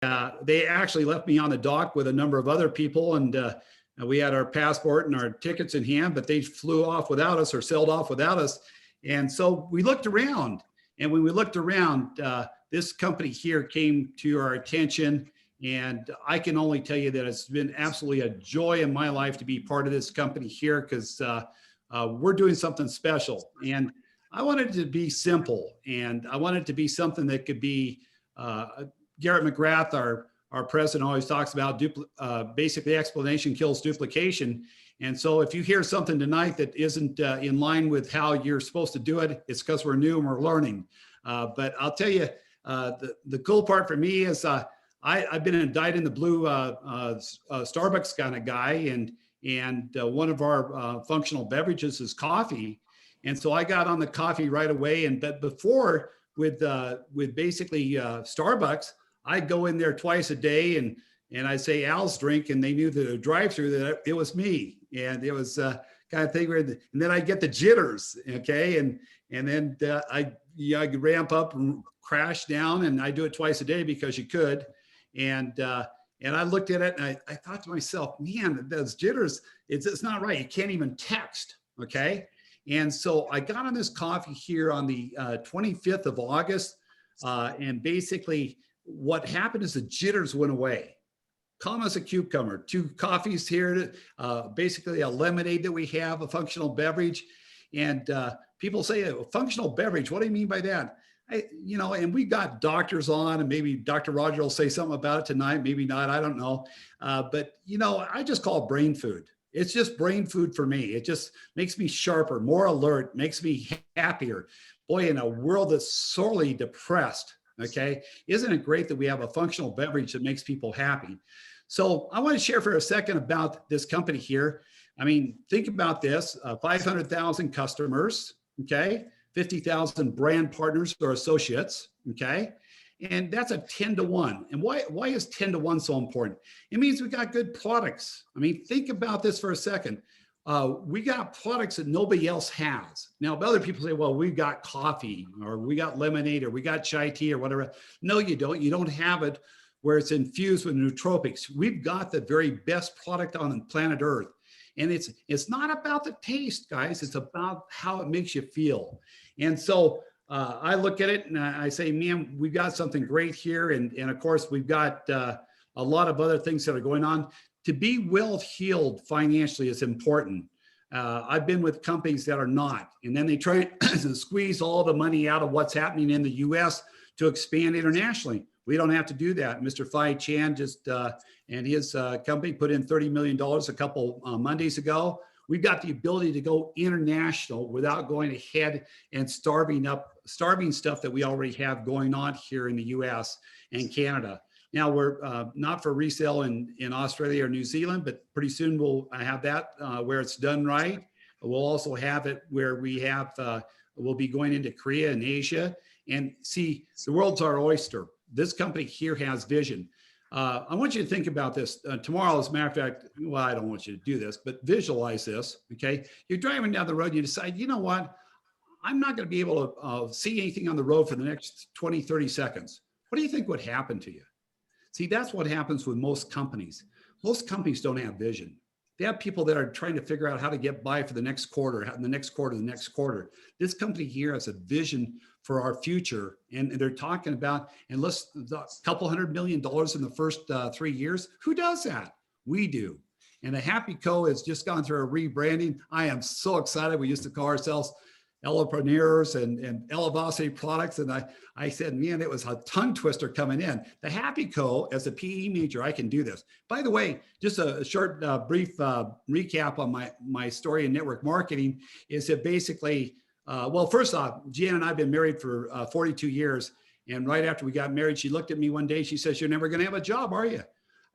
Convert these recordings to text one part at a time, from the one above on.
they actually left me on the dock with a number of other people, and we had our passport and our tickets in hand, but they flew off without us or sailed off without us. And so we looked around, and when we looked around, this company here came to our attention. And I can only tell you that it's been absolutely a joy in my life to be part of this company here, because we're doing something special. And I wanted it to be simple, and I wanted it to be something that could be, Garrett McGrath, our president, always talks about basically explanation kills duplication. And so if you hear something tonight that isn't in line with how you're supposed to do it, it's because we're new and we're learning. But I'll tell you, the cool part for me is I've been a dyed in the blue Starbucks kind of guy, and one of our functional beverages is coffee. And so I got on the coffee right away. But before, with basically Starbucks, I'd go in there twice a day, and I'd say Al's drink, and they knew the drive-through that it was me, and it was kind of thing where, and then I get the jitters, okay, and then I ramp up and crash down, and I do it twice a day because you could, and I looked at it, and I thought to myself, man, those jitters, it's not right. You can't even text, okay. And so I got on this coffee here on the 25th of August, and basically what happened is the jitters went away. Calm as a cucumber. 2 coffees here, basically a lemonade that we have, a functional beverage. And people say, a functional beverage, what do you mean by that? And we got doctors on, and maybe Dr. Roger will say something about it tonight, maybe not, I don't know. But I just call it brain food. It's just brain food for me. It just makes me sharper, more alert, makes me happier. Boy, in a world that's sorely depressed, okay, isn't it great that we have a functional beverage that makes people happy? So I want to share for a second about this company here. I mean, think about this, 500,000 customers, okay, 50,000 brand partners or associates, okay? And that's a 10 to 1. And why is 10 to 1 so important? It means we got good products. I mean, think about this for a second. We got products that nobody else has. Now, other people say, well, we've got coffee, or we got lemonade, or we got chai tea, or whatever. No, you don't. You don't have it where it's infused with nootropics. We've got the very best product on planet Earth. And it's not about the taste, guys. It's about how it makes you feel. And so I look at it and I say, man, we've got something great here. And of course, we've got a lot of other things that are going on. To be well-heeled financially is important. I've been with companies that are not, and then they try to squeeze all the money out of what's happening in the U.S. to expand internationally. We don't have to do that. Mr. Fai Chan just and his company put in $30 million a couple Mondays ago. We've got the ability to go international without going ahead and starving stuff that we already have going on here in the U.S. and Canada. Now, we're not for resale in Australia or New Zealand, but pretty soon we'll have that where it's done right. We'll also have it where we'll be going into Korea and Asia. And see, the world's our oyster. This company here has vision. I want you to think about this. Tomorrow, as a matter of fact, well, I don't want you to do this, but visualize this, okay? You're driving down the road and you decide, you know what? I'm not going to be able to see anything on the road for the next 20, 30 seconds. What do you think would happen to you? See, that's what happens with most companies. Most companies don't have vision. They have people that are trying to figure out how to get by for the next quarter, the next quarter. This company here has a vision for our future, and they're talking about, and let's a couple $100 million in the first 3 years. Who does that? We do. And the Happy Co has just gone through a rebranding. I am so excited. We used to call ourselves Elopreneurs and Elevosity Products. And I said, man, it was a tongue twister coming in. The Happy Co, as a PE major, I can do this. By the way, just a short, brief recap on my story in network marketing is that basically, well, first off, Jan and I have been married for 42 years. And right after we got married, she looked at me one day. She says, you're never going to have a job, are you?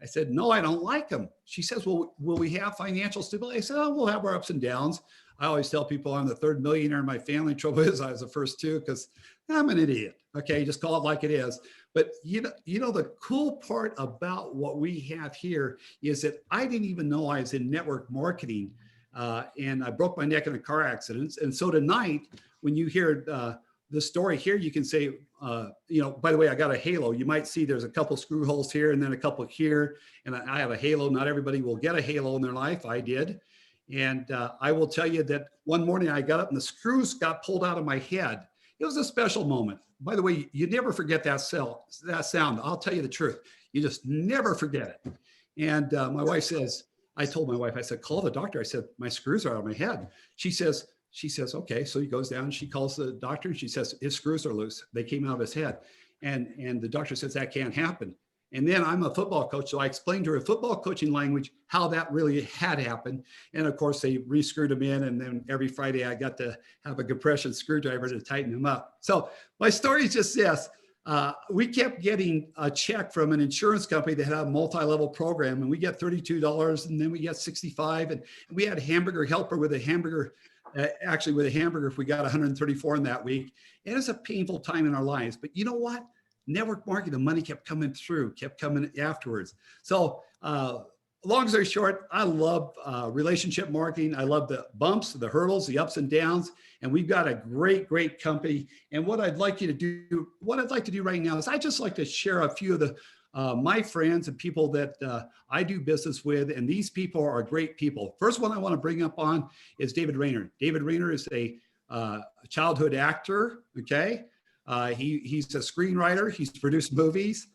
I said, no, I don't like them. She says, well, will we have financial stability? I said, oh, we'll have our ups and downs. I always tell people I'm the third millionaire in my family. Trouble is I was the first two because I'm an idiot. Okay, just call it like it is. But you know, the cool part about what we have here is that I didn't even know I was in network marketing, and I broke my neck in a car accident. And so tonight, when you hear the story here, you can say, by the way, I got a halo. You might see there's a couple screw holes here and then a couple here. And I have a halo. Not everybody will get a halo in their life. I did. And I will tell you that one morning I got up and the screws got pulled out of my head. It was a special moment. By the way, you never forget that sound. I'll tell you the truth. You just never forget it. And my wife says, I told my wife, I said, call the doctor. I said, my screws are out of my head. She says, okay. So he goes down, she calls the doctor and she says, his screws are loose. They came out of his head. And the doctor says, that can't happen. And then I'm a football coach. So I explained to her football coaching language, how that really had happened. And of course they re-screwed him in. And then every Friday I got to have a compression screwdriver to tighten him up. So my story is just this. We kept getting a check from an insurance company that had a multi-level program, and we get $32 and then we get $65. And we had a hamburger helper with a hamburger, with a hamburger, if we got 134 in that week. And it's a painful time in our lives, but you know what? Network marketing, the money kept coming through, kept coming afterwards. So long story short, I love relationship marketing. I love the bumps, the hurdles, the ups and downs. And we've got a great, great company. And what I'd like to do right now is I just like to share a few of the my friends and people that I do business with. And these people are great people. First one I want to bring up on is David Rayner. David Rayner is a childhood actor. Okay. He's a screenwriter. He's produced movies.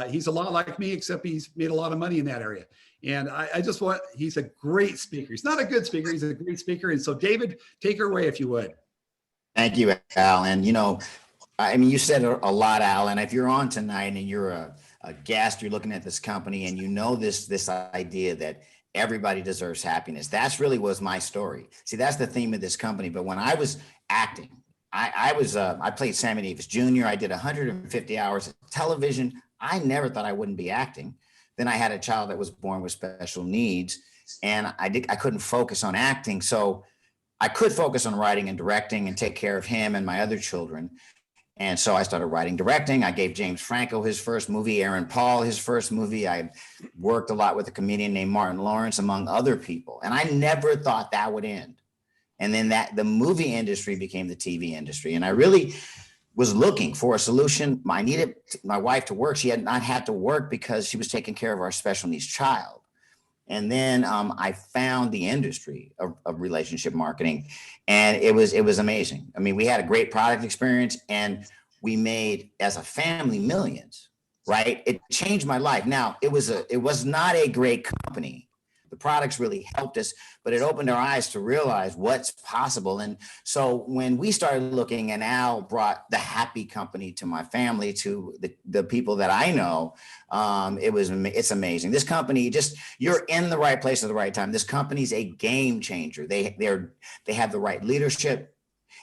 He's a lot like me, except he's made a lot of money in that area. And he's a great speaker. He's not a good speaker. He's a great speaker. And so David, take her away if you would. Thank you, Al. And, you said a lot, Al. And if you're on tonight and you're a guest, you're looking at this company and this idea that everybody deserves happiness. That's really was my story. See, that's the theme of this company. But when I was acting, I played Sammy Davis Jr. I did 150 hours of television. I never thought I wouldn't be acting. Then I had a child that was born with special needs, and I couldn't focus on acting. So I could focus on writing and directing and take care of him and my other children. And so I started writing, directing. I gave James Franco his first movie, Aaron Paul his first movie. I worked a lot with a comedian named Martin Lawrence, among other people. And I never thought that would end. And then the movie industry became the TV industry. And I really was looking for a solution. I needed my wife to work. She had not had to work because she was taking care of our special needs child. And then I found the industry of relationship marketing, and it was amazing. I mean, we had a great product experience, and we made, as a family, millions, right? It changed my life. Now, it was not a great company. The products really helped us, but it opened our eyes to realize what's possible. And so when we started looking, and Al brought the happy company to my family, to the people that I know, it's amazing. This company, you're in the right place at the right time. This company's a game changer. They have the right leadership.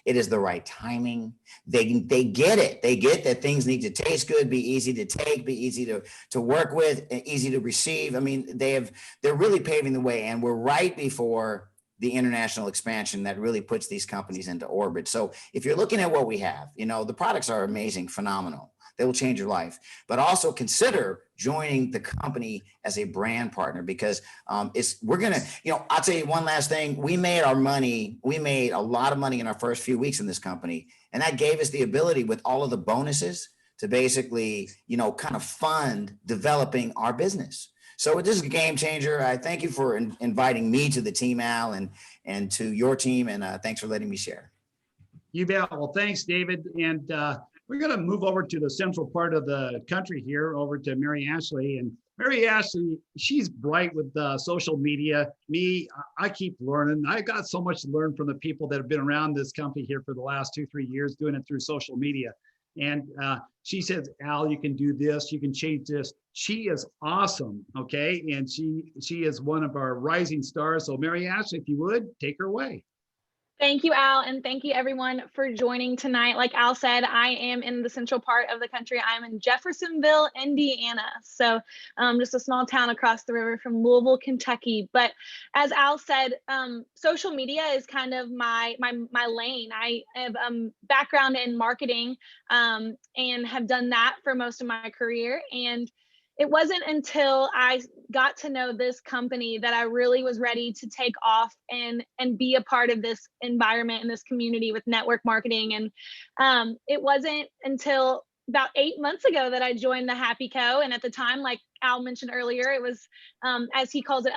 It is the right timing. They get it. They get that things need to taste good, be easy to take, be easy to work with, easy to receive. I mean, they're really paving the way, and we're right before the international expansion that really puts these companies into orbit. So if you're looking at what we have, the products are amazing, phenomenal. They will change your life, but also consider joining the company as a brand partner, because I'll tell you one last thing. We made a lot of money in our first few weeks in this company. And that gave us the ability, with all of the bonuses, to basically, kind of fund developing our business. So this is a game changer. I thank you for inviting me to the team, Al, and to your team. And thanks for letting me share. You bet. Well, thanks, David. And we're going to move over to the central part of the country here, over to Mary Ashley. And Mary Ashley, she's bright with social media. Me, I keep learning. I got so much to learn from the people that have been around this company here for the last 2-3 years, doing it through social media. And she says, Al, you can do this, you can change this. She is awesome, okay? And she is one of our rising stars. So Mary Ashley, if you would, take her away. Thank you, Al, and thank you everyone for joining tonight. Like Al said, I am in the central part of the country. I'm in Jeffersonville, Indiana. So just a small town across the river from Louisville, Kentucky. But as Al said, social media is kind of my lane. I have background in marketing and have done that for most of my career. And it wasn't until I got to know this company that I really was ready to take off and be a part of this environment and this community with network marketing. And it wasn't until about 8 months ago that I joined the Happy Co. And at the time, like Al mentioned earlier, it was, as he calls it,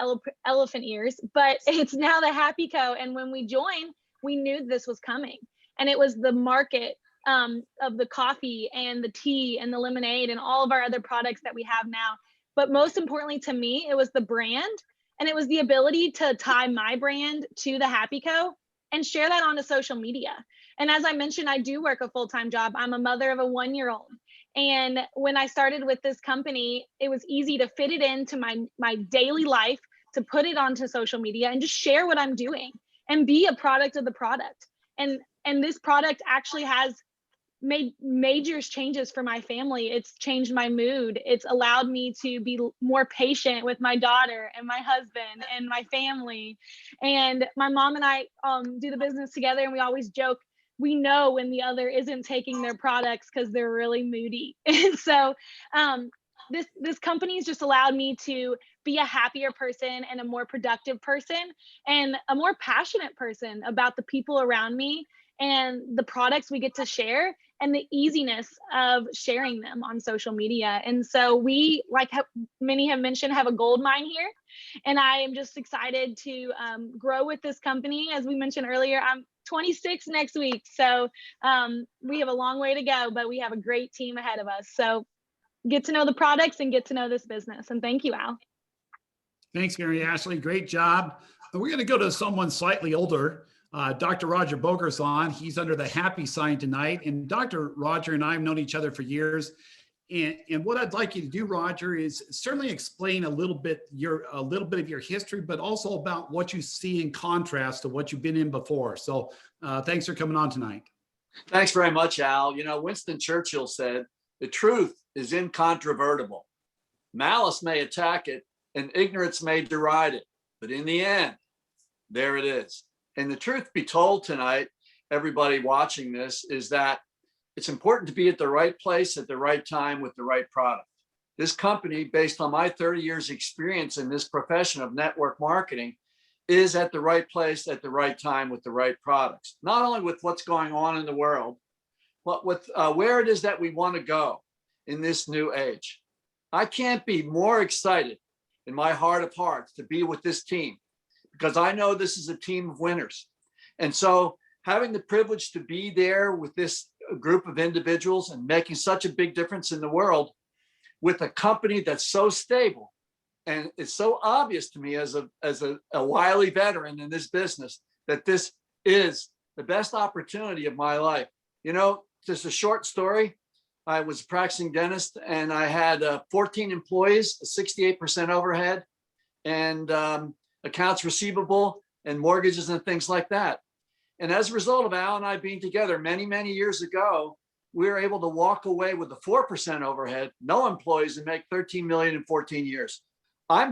elephant ears, but it's now the Happy Co. And when we joined, we knew this was coming. And it was the market of the coffee and the tea and the lemonade and all of our other products that we have now. But most importantly to me, it was the brand, and it was the ability to tie my brand to the Happy Co. and share that onto social media. And as I mentioned, I do work a full-time job. I'm a mother of a 1-year-old. And when I started with this company, it was easy to fit it into my daily life, to put it onto social media and just share what I'm doing and be a product of the product. And this product actually has made major changes for my family. It's changed my mood. It's allowed me to be more patient with my daughter and my husband and my family. And my mom and I do the business together, and we always joke, we know when the other isn't taking their products because they're really moody. And so this company's just allowed me to be a happier person and a more productive person and a more passionate person about the people around me and the products we get to share and the easiness of sharing them on social media. And so we, like many have mentioned, have a gold mine here. And I am just excited to grow with this company. As we mentioned earlier, I'm 26 next week. So we have a long way to go, but we have a great team ahead of us. So get to know the products and get to know this business. And thank you, Al. Thanks, Mary Ashley. Great job. We're going to go to someone slightly older. Dr. Roger Boger's on. He's under the happy sign tonight. And Dr. Roger and I have known each other for years. And what I'd like you to do, Roger, is certainly explain a little bit of your history, but also about what you see in contrast to what you've been in before. So thanks for coming on tonight. Thanks very much, Al. You know, Winston Churchill said, "The truth is incontrovertible. Malice may attack it and ignorance may deride it, but in the end, there it is." And the truth be told tonight, everybody watching this, is that it's important to be at the right place at the right time with the right product. This company, based on my 30 years experience in this profession of network marketing, is at the right place at the right time with the right products, not only with what's going on in the world, but with where it is that we want to go in this new age. I can't be more excited in my heart of hearts to be with this team, because I know this is a team of winners. And so having the privilege to be there with this group of individuals and making such a big difference in the world with a company that's so stable, and it's so obvious to me as a wily veteran in this business that this is the best opportunity of my life. You know, just a short story. I was a practicing dentist and I had 14 employees, 68% overhead, and accounts receivable and mortgages and things like that. And as a result of Al and I being together many, many years ago, we were able to walk away with a 4% overhead, no employees, and make 13 million in 14 years. I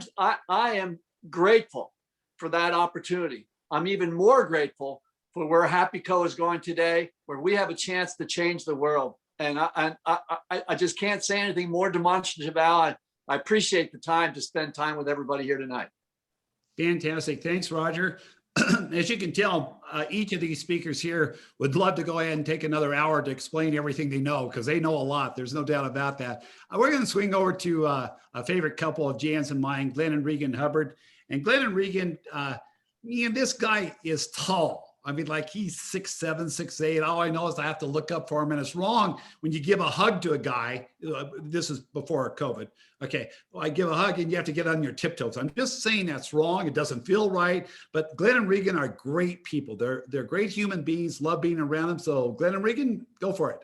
am grateful for that opportunity. I'm even more grateful for where Happy Co is going today, where we have a chance to change the world. And I just can't say anything more demonstrative, Al. I appreciate the time to spend time with everybody here tonight. Fantastic. Thanks, Roger. As you can tell, each of these speakers here would love to go ahead and take another hour to explain everything they know, because they know a lot. There's no doubt about that. We're going to swing over to a favorite couple of Jan's and mine, Glenn and Regan Hubbard. And Glenn and Regan, this guy is tall. I mean, like he's 6'7", 6'8". All I know is I have to look up for him, and it's wrong when you give a hug to a guy. This is before COVID. Okay, well, I give a hug and you have to get on your tiptoes. I'm just saying that's wrong. It doesn't feel right. But Glenn and Regan are great people. They're great human beings. Love being around them. So Glenn and Regan, go for it.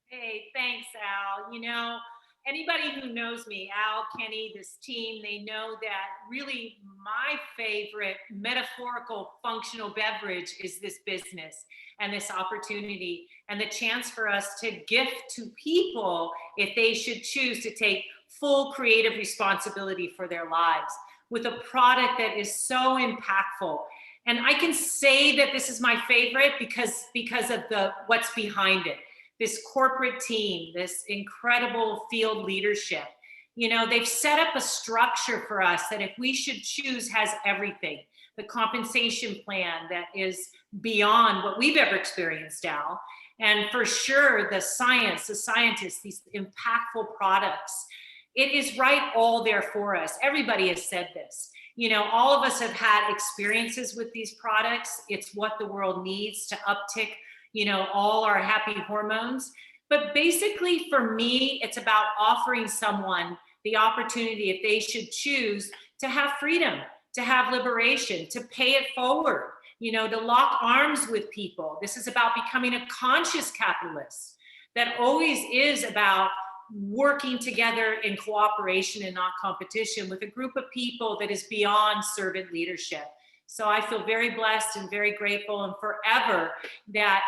Hey, thanks, Al. You know, anybody who knows me, Al, Kenny, this team, they know that really my favorite metaphorical functional beverage is this business and this opportunity and the chance for us to gift to people if they should choose to take full creative responsibility for their lives with a product that is so impactful. And I can say that this is my favorite because of what's behind it. This corporate team, this incredible field leadership. They've set up a structure for us that if we should choose has everything. The compensation plan that is beyond what we've ever experienced, Al. And for sure, the science, the scientists, these impactful products, it is right all there for us. Everybody has said this. All of us have had experiences with these products. It's what the world needs to uptick, all our happy hormones. But basically for me, it's about offering someone the opportunity, if they should choose, to have freedom, to have liberation, to pay it forward, to lock arms with people. This is about becoming a conscious capitalist that always is about working together in cooperation and not competition with a group of people that is beyond servant leadership. So I feel very blessed and very grateful and forever that,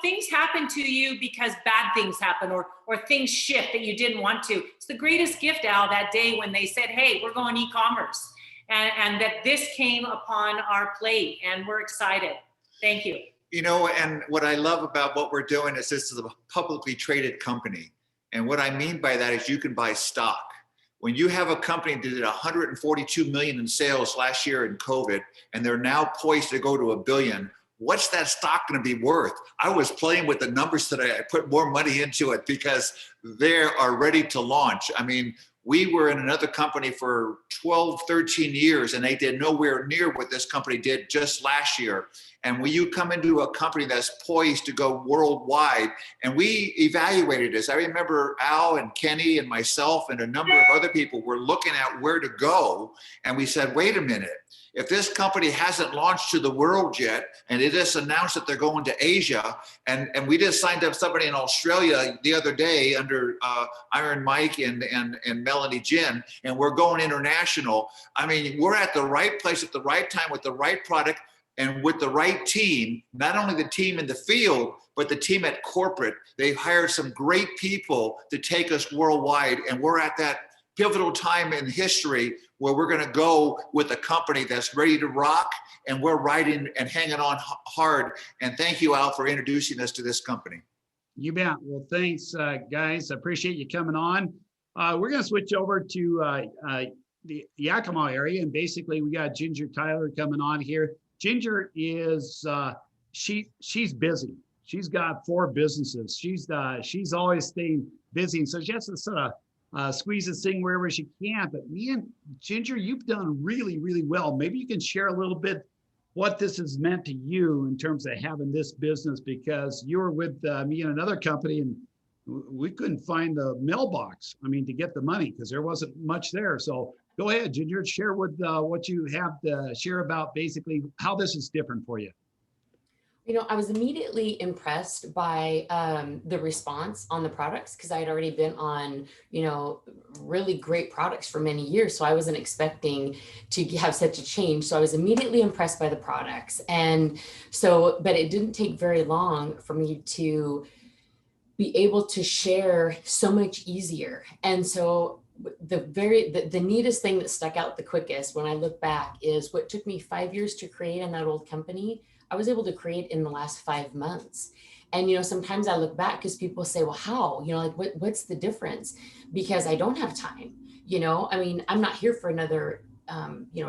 things happen to you because bad things happen or things shift that you didn't want to. It's the greatest gift, Al, that day when they said, hey, we're going e-commerce, and that this came upon our plate, and we're excited. Thank you. And what I love about what we're doing is this is a publicly traded company. And what I mean by that is you can buy stock. When you have a company that did 142 million in sales last year in COVID, and they're now poised to go to $1 billion, what's that stock going to be worth? I was playing with the numbers today. I put more money into it because they are ready to launch. I mean, we were in another company for 12, 13 years, and they did nowhere near what this company did just last year. And when you come into a company that's poised to go worldwide, and we evaluated this, I remember Al and Kenny and myself and a number of other people were looking at where to go. And we said, wait a minute, if this company hasn't launched to the world yet, and it just announced that they're going to Asia, and we just signed up somebody in Australia the other day under Iron Mike and Melanie Jin, and we're going international. I mean, we're at the right place at the right time with the right product and with the right team, not only the team in the field, but the team at corporate. They've hired some great people to take us worldwide, and we're at that pivotal time in history where we're going to go with a company that's ready to rock, and we're riding and hanging on hard. And thank you, Al, for introducing us to this company. You bet. Well, thanks, guys. I appreciate you coming on. We're going to switch over to the Yakima area, and basically we got Ginger Tyler coming on here. Ginger is she's busy. She's got 4 businesses. She's always staying busy, and so she has to sort of squeeze this thing wherever she can. But man, Ginger, you've done really, really well. Maybe you can share a little bit what this has meant to you in terms of having this business, because you were with me in another company, and we couldn't find the mailbox. I mean, to get the money because there wasn't much there. So go ahead, Ginger, share with what you have to share about basically how this is different for you. I was immediately impressed by the response on the products because I had already been on, really great products for many years. So I wasn't expecting to have such a change. So I was immediately impressed by the products. And so, but it didn't take very long for me to be able to share so much easier. And so the neatest thing that stuck out the quickest when I look back is what took me 5 years to create in that old company, I was able to create in the last 5 months. And, sometimes I look back because people say, well, how, what's the difference? Because I don't have time, I mean, I'm not here for another,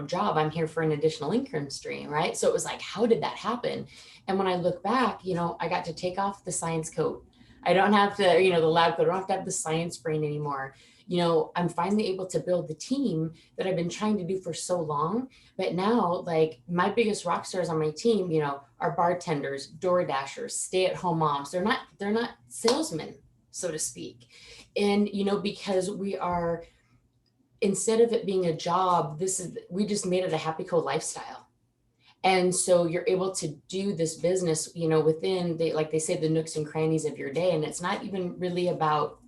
job. I'm here for an additional income stream. Right. So it was like, how did that happen? And when I look back, I got to take off the science coat. I don't have to, the lab coat. I don't have to have the science brain anymore. I'm finally able to build the team that I've been trying to do for so long. But now, like, my biggest rock stars on my team, are bartenders, door dashers, stay-at-home moms. They're not salesmen, so to speak. And, because we are, instead of it being a job, we just made it a happy co-lifestyle. And so you're able to do this business, within like they say, the nooks and crannies of your day. And it's not even really about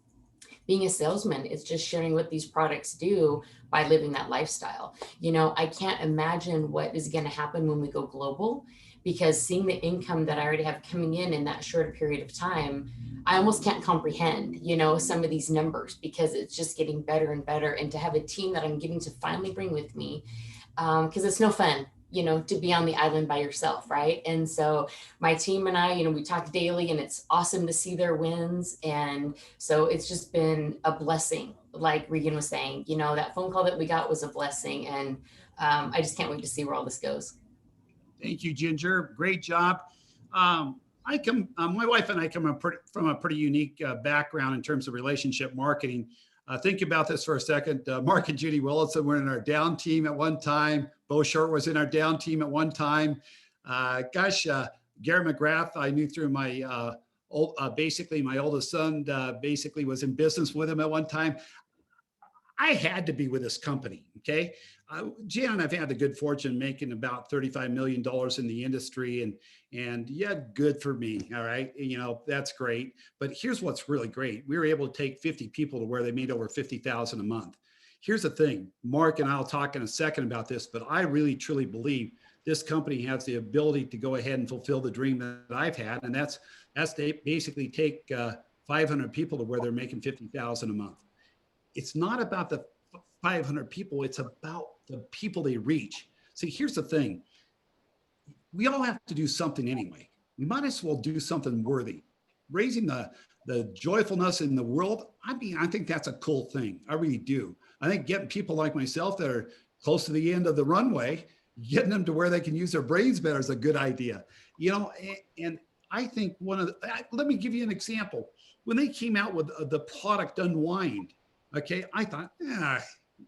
being a salesman. It's just sharing what these products do by living that lifestyle. I can't imagine what is going to happen when we go global, because seeing the income that I already have coming in that short period of time, I almost can't comprehend, some of these numbers, because it's just getting better and better. And to have a team that I'm getting to finally bring with me, because it's no fun, to be on the island by yourself, right? And so my team and I, we talk daily, and it's awesome to see their wins. And so it's just been a blessing like Regan was saying, you know, that phone call that we got was a blessing. And I just can't wait to see where all this goes. Thank you, Ginger. Great job. My wife and I come from a pretty unique background in terms of relationship marketing. Think about this for a second. Mark and Judy Willison were in our down team at one time. Bo Short was in our down team at one time. Gary McGrath, I knew through my basically my oldest son basically was in business with him at one time. I had to be with this company. Okay. Jan and I've had the good fortune making about $35 million in the industry, and yeah, good for me. All right. You know, that's great. But here's what's really great. We were able to take 50 people to where they made over 50,000 a month. Here's the thing, Mark and I'll talk in a second about this, but I really truly believe this company has the ability to go ahead and fulfill the dream that I've had. And that's they basically take 500 people to where they're making 50,000 a month. It's not about the 500 people. It's about the people they reach. See, here's the thing. We all have to do something anyway. We might as well do something worthy. Raising the joyfulness in the world. I mean, I think that's a cool thing. I really do. I think getting people like myself that are close to the end of the runway, getting them to where they can use their brains better is a good idea. You know, and I think let me give you an example. When they came out with the product Unwind, okay, I thought,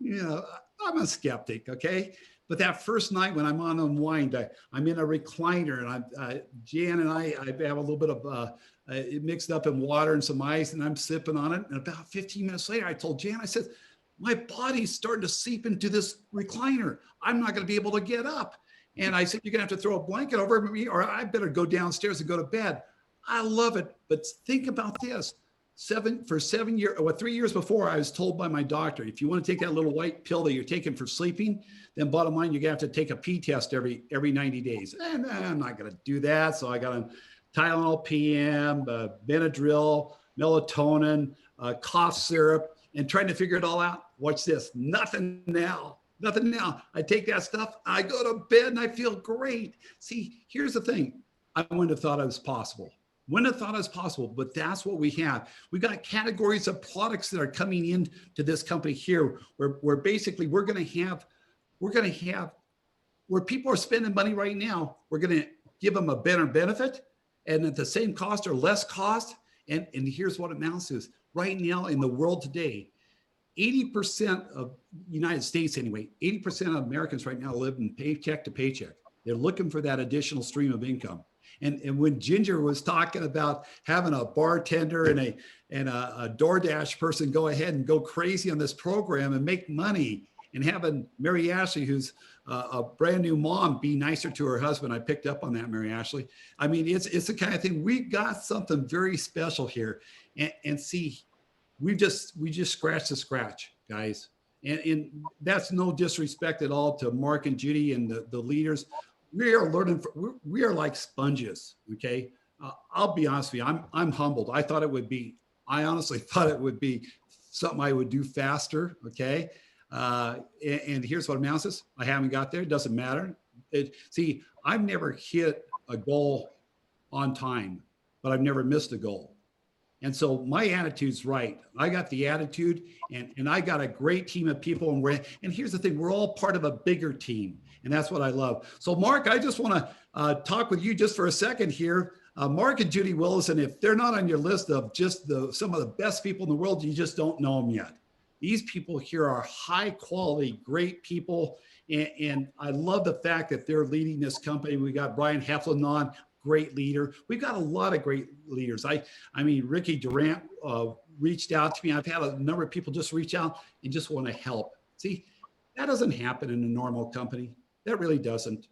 you know, I'm a skeptic, okay? But that first night when I'm on Unwind, I'm in a recliner, and Jan and I have a little bit of it mixed up in water and some ice, and I'm sipping on it. And about 15 minutes later, I told Jan, I said, my body's starting to seep into this recliner. I'm not going to be able to get up. And I said, you're going to have to throw a blanket over me, or I better go downstairs and go to bed. I love it. But think about this. 3 years before, I was told by my doctor, if you want to take that little white pill that you're taking for sleeping, then bottom line, you're going to have to take a pee test every 90 days. And I'm not going to do that. So I got on Tylenol PM, Benadryl, melatonin, cough syrup, and trying to figure it all out. Watch this. Nothing now. I take that stuff, I go to bed, and I feel great. See, here's the thing. I wouldn't have thought it was possible. But that's what we have. We've got categories of products that are coming into this company here, where basically we're going to have where people are spending money right now. We're going to give them a better benefit, and at the same cost or less cost. And here's what it amounts to: is right now in the world today, 80% of United States anyway, 80% of Americans right now live in paycheck to paycheck. They're looking for that additional stream of income. And when Ginger was talking about having a bartender and a DoorDash person go ahead and go crazy on this program and make money, and having Mary Ashley, who's a brand new mom, be nicer to her husband. I picked up on that, Mary Ashley. I mean, it's the kind of thing. We got something very special here. And see, we just scratched the scratch, guys. And that's no disrespect at all to Mark and Judy and the leaders. We are learning. We are like sponges. Okay, I'll be honest with you. I'm humbled. I honestly thought it would be something I would do faster. Okay, and here's what amounts to. I haven't got there. It doesn't matter. See, I've never hit a goal on time, but I've never missed a goal. And so my attitude's right. I got the attitude, and I got a great team of people. And here's the thing: we're all part of a bigger team, and that's what I love. So, Mark, I just want to talk with you just for a second here. Mark and Judy Willison, if they're not on your list of just some of the best people in the world, you just don't know them yet. These people here are high quality, great people, and I love the fact that they're leading this company. We got Brian Heflin on. Great leader. We've got a lot of great leaders. I mean, Ricky Durant reached out to me. I've had a number of people just reach out and just want to help. See, that doesn't happen in a normal company. That really doesn't.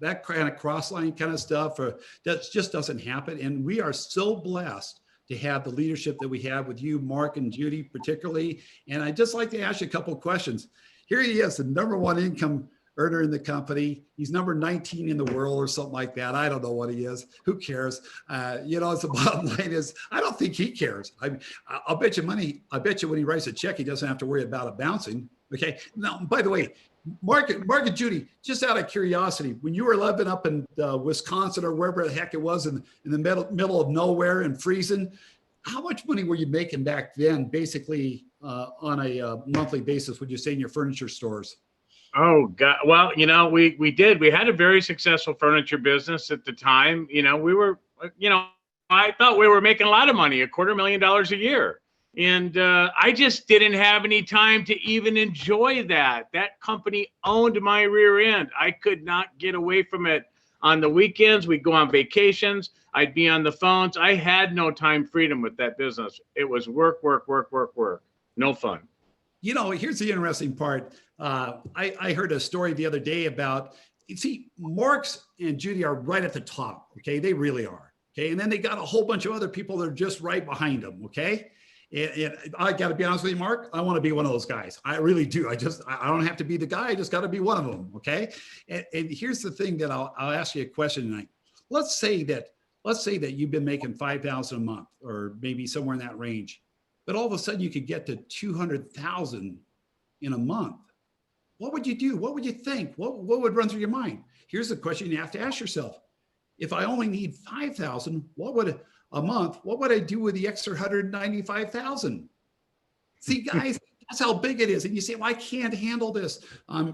That kind of cross-line kind of stuff, that just doesn't happen. And we are so blessed to have the leadership that we have with you, Mark and Judy, particularly. And I'd just like to ask you a couple of questions. Here he is, the #1 income earner in the company. He's number 19 in the world or something like that. I don't know what he is. Who cares? It's the bottom line is, I don't think he cares. I'll bet you money. I bet you when he writes a check, he doesn't have to worry about it bouncing. Okay. Now, by the way, Mark and Judy, just out of curiosity, when you were living up in Wisconsin or wherever the heck it was in the middle of nowhere and freezing, how much money were you making back then, basically on a monthly basis, would you say, in your furniture stores? Oh God. Well, we did. We had a very successful furniture business at the time. We were, I thought we were making a lot of money, $250,000 a year. And I just didn't have any time to even enjoy that. That company owned my rear end. I could not get away from it. On the weekends, we'd go on vacations. I'd be on the phones. I had no time freedom with that business. It was work, work, work, work, work. No fun. Here's the interesting part. I heard a story the other day about, you see, Marks and Judy are right at the top. Okay. They really are. Okay. And then they got a whole bunch of other people that are just right behind them. Okay. And I got to be honest with you, Mark, I want to be one of those guys. I really do. I don't have to be the guy. I just got to be one of them. Okay. And here's the thing that I'll ask you a question tonight. Let's say that you've been making $5,000 a month, or maybe somewhere in that range, but all of a sudden you could get to 200,000 in a month. What would you do? What would you think? What would run through your mind? Here's the question you have to ask yourself. If I only need 5,000, a month, what would I do with the extra 195,000? See, guys, that's how big it is. And you say, well, I can't handle this.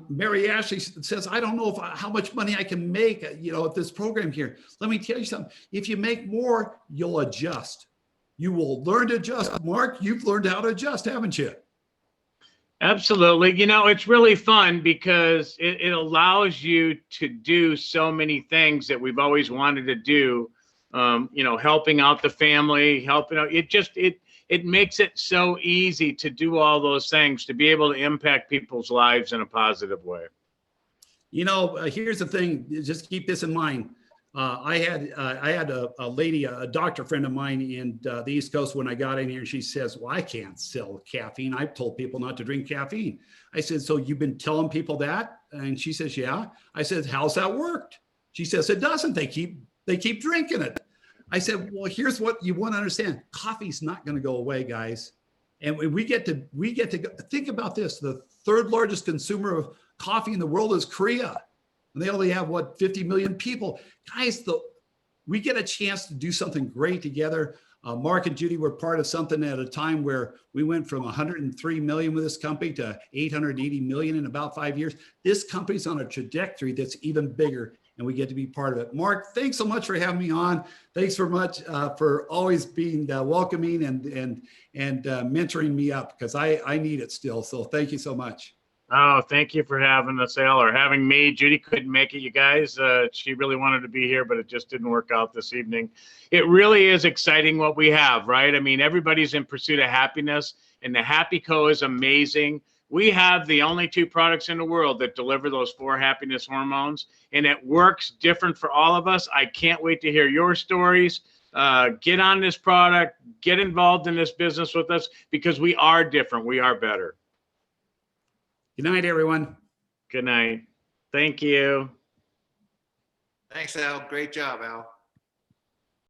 Mary Ashley says, I don't know how much money I can make, at this program here. Let me tell you something. If you make more, you'll adjust. You will learn to adjust. Mark, you've learned how to adjust, haven't you? Absolutely. It's really fun because it allows you to do so many things that we've always wanted to do. Helping out the family, helping out. It makes it so easy to do all those things, to be able to impact people's lives in a positive way. Here's the thing. Just keep this in mind. I had a lady, a doctor friend of mine in the East Coast when I got in here, and she says, well, I can't sell caffeine. I've told people not to drink caffeine. I said, so you've been telling people that? And she says, yeah. I said, how's that worked? She says, it doesn't. They keep drinking it. I said, well, here's what you want to understand. Coffee's not going to go away, guys. And we get to think about this. The third largest consumer of coffee in the world is Korea. And they only have 50 million people. Guys, we get a chance to do something great together. Mark and Judy were part of something at a time where we went from 103 million with this company to 880 million in about 5 years. This company's on a trajectory that's even bigger, and we get to be part of it. Mark, thanks so much for having me on. Thanks so much for always being welcoming and mentoring me up, because I need it still. So thank you so much. Oh, thank you for having us, Al, or having me. Judy couldn't make it, you guys. She really wanted to be here, but it just didn't work out this evening. It really is exciting what we have, right? I mean, everybody's in pursuit of happiness, and the Happy Co is amazing. We have the only 2 products in the world that deliver those 4 happiness hormones, and it works different for all of us. I can't wait to hear your stories. Get on this product, get involved in this business with us, because we are different. We are better. Good night, everyone. Good night. Thank you. Thanks, Al. Great job, Al.